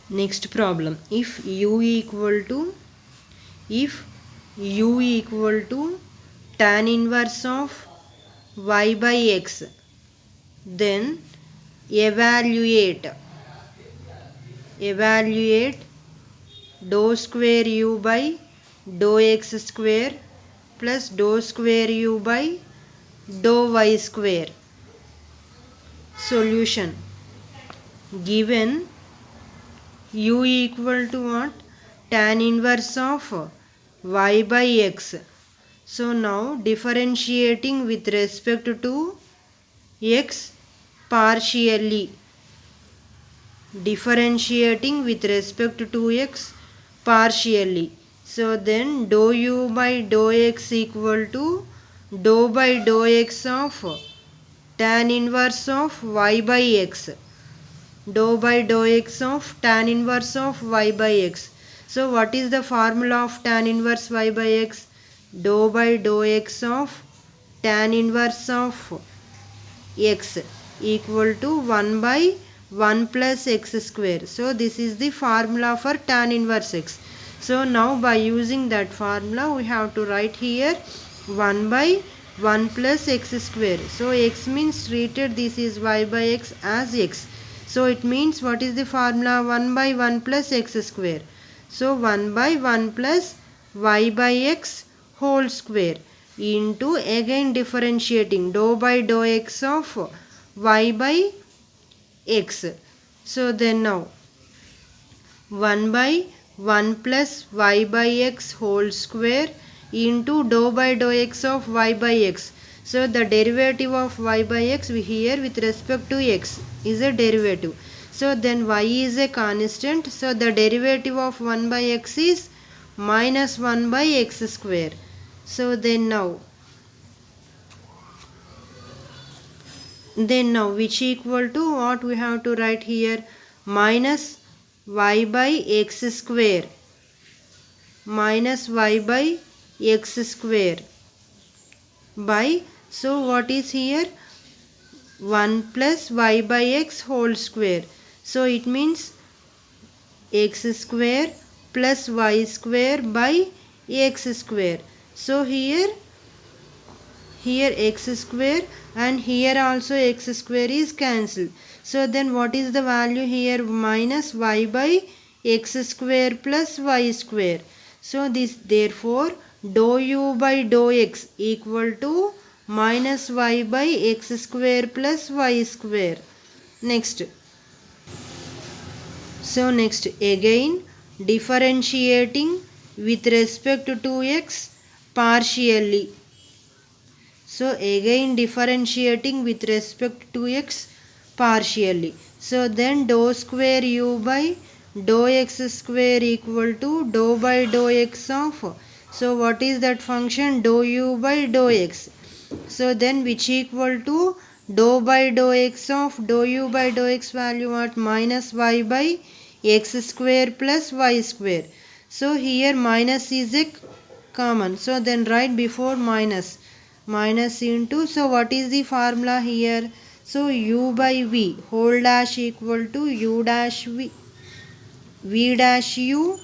Next problem. If u equal to tan inverse of y by x, then evaluate dou square u by dou x square plus dou square u by dou y square. Solution. Given u equal to what? Tan inverse of y by x. So now differentiating with respect to x partially. So then dou u by dou x equal to dou by dou x of tan inverse of y by x. Dou by dou x of tan inverse of y by x. So what is the formula of tan inverse y by x? Dou by dou x of tan inverse of x equal to 1 by 1 plus x square. So this is the formula for tan inverse x. So now by using that formula we have to write here 1 by 1 plus x square. So x means treated this is y by x as x. So it means what is the formula? 1 by 1 plus x square. So 1 by 1 plus y by x whole square into again differentiating dou by dou x of y by x. So then now 1 by 1 plus y by x whole square into dou by dou x of y by x. So the derivative of y by x here with respect to x is a derivative. So then y is a constant. So the derivative of 1 by x is minus 1 by x square. So then now which equal to what we have to write here? Minus y by x square. Minus y by x square by, so what is here? 1 plus y by x whole square. So it means x square plus y square by x square. So here x square and here also x square is cancelled. So then what is the value here? Minus y by x square plus y square. So this therefore dou u by dou x equal to minus y by x square plus y square. Next. So next again differentiating with respect to x partially. So again differentiating with respect to x partially. So then dou square u by dou x square equal to dou by dou x of, so what is that function? Dou u by dou x. So then which equal to dou by dou x of dou u by dou x value what? Minus y by x square plus y square. So here minus is a common. So then right before minus into, so what is the formula here? So u by v whole dash equal to u dash v dash u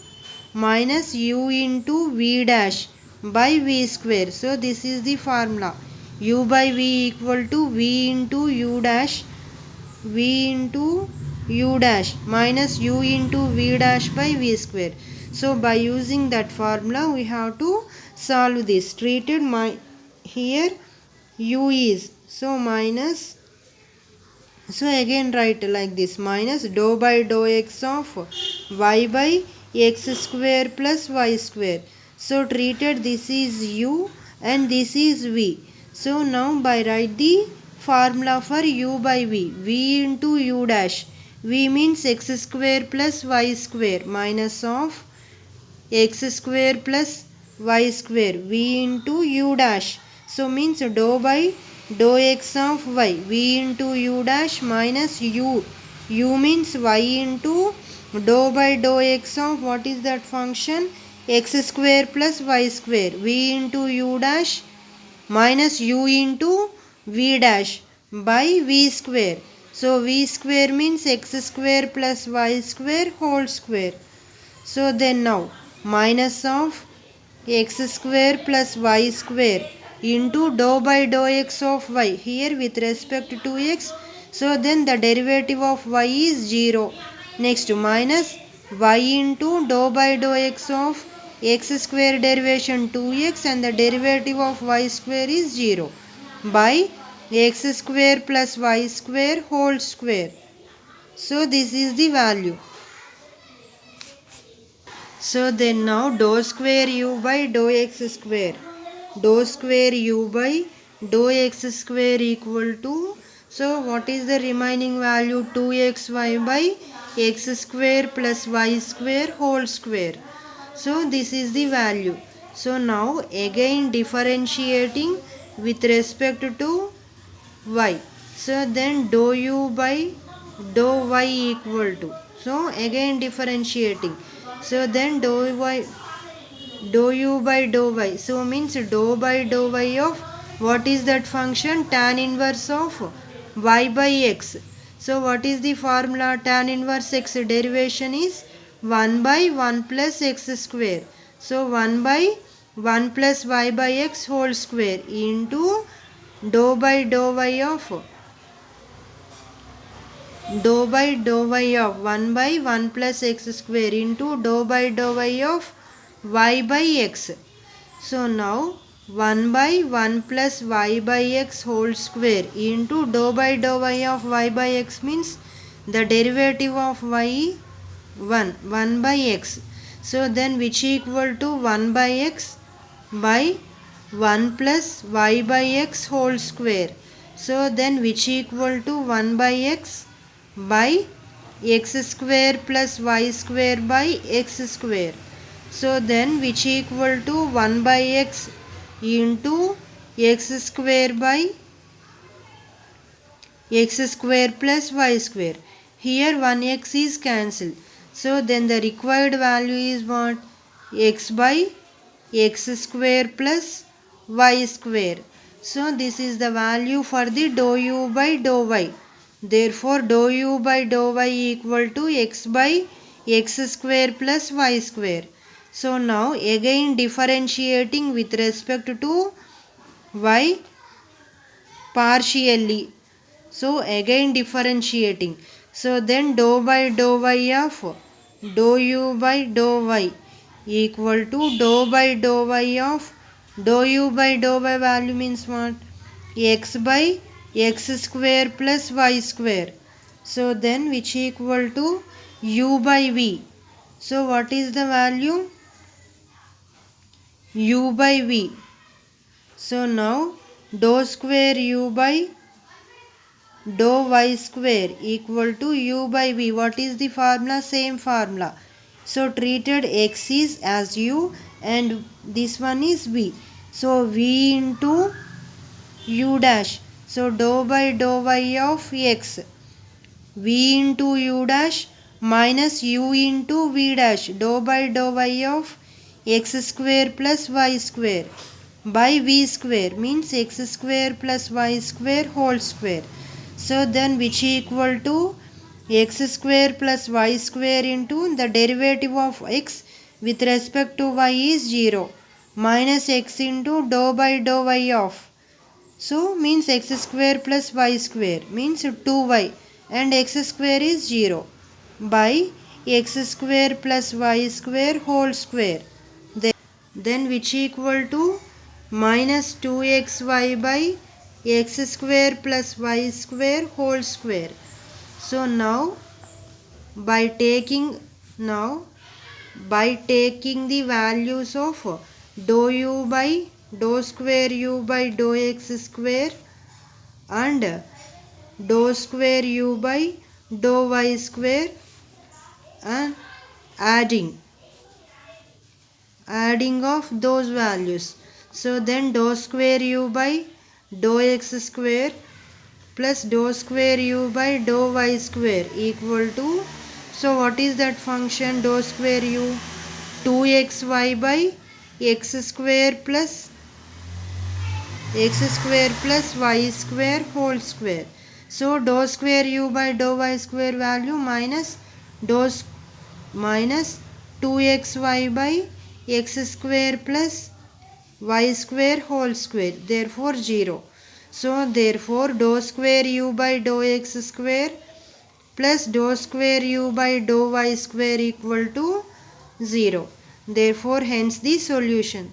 minus u into v dash by v square. So this is the formula. U by v equal to v into u dash minus u into v dash by v square. So by using that formula we have to solve this. Treated here u is, so minus, so again write like this, minus dou by dou x of y by x square plus y square. So treated this is u and this is v. So now by write the formula for u by v into u dash. V means x square plus y square minus of x square plus y square v into u dash. So means dou by dou x of y v into u dash minus u. U means y into dou by dou x of what is that function? X square plus y square v into u dash minus u into v dash by v square. So v square means x square plus y square whole square. So then now minus of x square plus y square into dou by dou x of y here with respect to x. So then the derivative of y is 0. Next minus y into dou by dou x of x square derivation 2x and the derivative of y square is 0 by x square plus y square whole square. So this is the value. So then now dou square u by dou x square. Dou square u by dou x square equal to, so what is the remaining value? 2xy by x square plus y square whole square. So this is the value. So now again differentiating with respect to y. So then dou u by dou y equal to, so again differentiating. So then dou u by dou y. So means dou by dou y of what is that function? Tan inverse of y by x. So what is the formula? Tan inverse x derivation is 1 by 1 plus x square. So 1 by 1 plus y by x whole square into dou by dou y of 1 by 1 plus x square into dou by dou y of y by x. So now 1 by 1 plus y by x whole square into dou by dou y of y by x means the derivative of y 1 by x. So then which equal to 1 by x by 1 plus y by x whole square. So then which equal to 1 by x by x square plus y square by x square. So then which equal to 1 by x into x square by x square plus y square. Here 1x is cancelled. So then the required value is what? X by x square plus y square. So this is the value for the dou u by dou y. Therefore dou u by dou y equal to x by x square plus y square. So now again differentiating with respect to y partially. So again differentiating. So then dou by dou y of dou u by dou y equal to dou by dou y of dou u by dou y value means what? X by x square plus y square. So then which equal to u by v. So what is the value? U by v. So now dou square u by dou y square equal to u by v. What is the formula? Same formula. So treated x is as u and this one is v. So v into u dash. So dou by dou y of x. V into u dash minus u into v dash. Dou by dou y of x square plus y square by v square means x square plus y square whole square. So then which equal to x square plus y square into the derivative of x with respect to y is 0 minus x into dou by dou y of. So means x square plus y square means 2y and x square is 0 by x square plus y square whole square. Then which equal to minus 2xy by x square plus y square whole square. So now by taking the values of dou u by dou square u by dou x square and dou square u by dou y square and adding of those values. So then dou square u by dou x square plus dou square u by dou y square equal to, so what is that function? Dou square u 2xy by x square plus y square whole square. So dou square u by dou y square value minus 2xy by x square plus y square whole square, therefore 0. So therefore dou square u by dou x square plus dou square u by dou y square equal to 0. Therefore hence the solution.